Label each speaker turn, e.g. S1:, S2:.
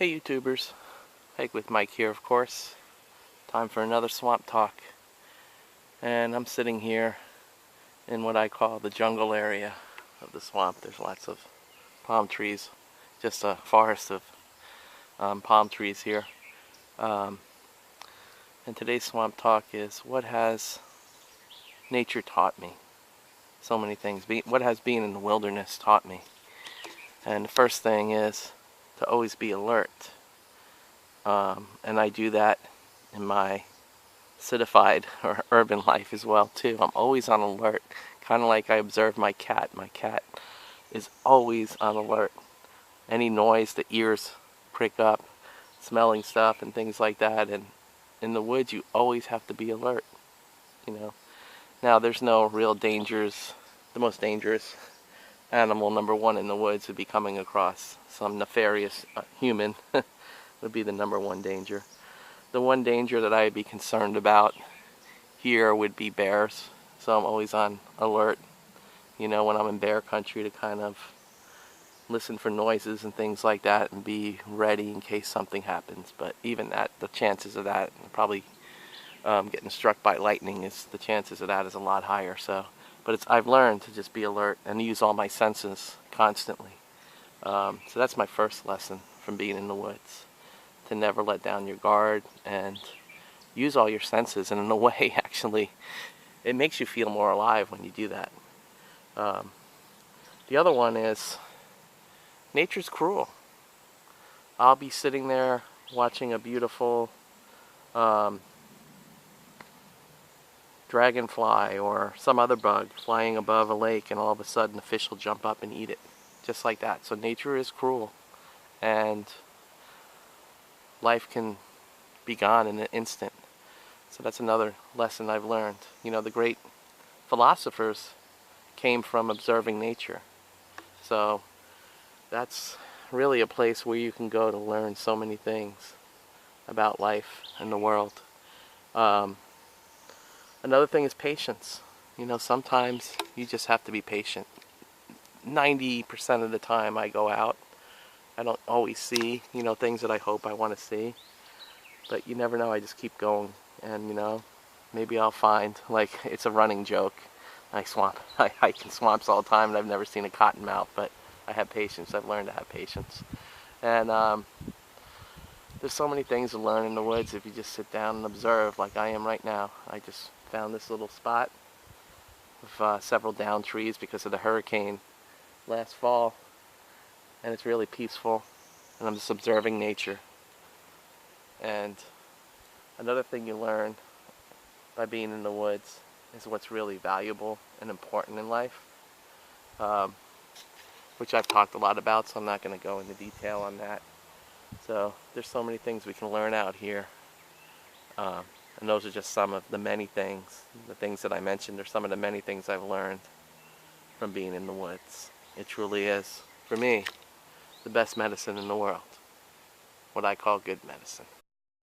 S1: Hey YouTubers, Hike with Mike here, of course. Time for another swamp talk. And I'm sitting here in what I call the jungle area of the swamp. There's lots of palm trees, just a forest of palm trees here. And today's swamp talk is what has nature taught me? So many things. What has being in the wilderness taught me? And the first thing is to always be alert. And I do that in my citified or urban life as well too. I'm always on alert, kind of like I observe my cat. My cat is always on alert. Any noise the ears prick up, smelling stuff and things like that. And in the woods you always have to be alert, you know. Now there's no real dangers. The most dangerous animal, number one, in the woods would be coming across some nefarious human. Would be the number one danger. The one danger that I'd be concerned about here would be bears. So I'm always on alert, you know, when I'm in bear country, to kind of listen for noises and things like that and be ready in case something happens. But even that, the chances of that, probably getting struck by lightning, is the chances of that is a lot higher. So, but I've learned to just be alert and use all my senses constantly. So that's my first lesson from being in the woods. To never let down your guard and use all your senses, and in a way actually it makes you feel more alive when you do that. The other one is nature's cruel. I'll be sitting there watching a beautiful dragonfly or some other bug flying above a lake, and all of a sudden a fish will jump up and eat it, just like that. So nature is cruel, and life can be gone in an instant. So that's another lesson I've learned. You know, the great philosophers came from observing nature. So that's really a place where you can go to learn so many things about life and the world. Another thing is patience. You know, sometimes you just have to be patient. 90% of the time I go out, I don't always see, you know, things that I hope I want to see, but you never know. I just keep going, and you know, maybe I'll find, like, it's a running joke. I hike in swamps all the time, and I've never seen a cottonmouth, but I have patience. I've learned to have patience, and there's so many things to learn in the woods if you just sit down and observe, like I am right now. I just found this little spot with several downed trees because of the hurricane last fall. And it's really peaceful, and I'm just observing nature. And another thing you learn by being in the woods is what's really valuable and important in life, which I've talked a lot about, so I'm not going to go into detail on that. So there's so many things we can learn out here, and those are just some of the many things. The things that I mentioned are some of the many things I've learned from being in the woods. It truly is, for me, the best medicine in the world. What I call good medicine.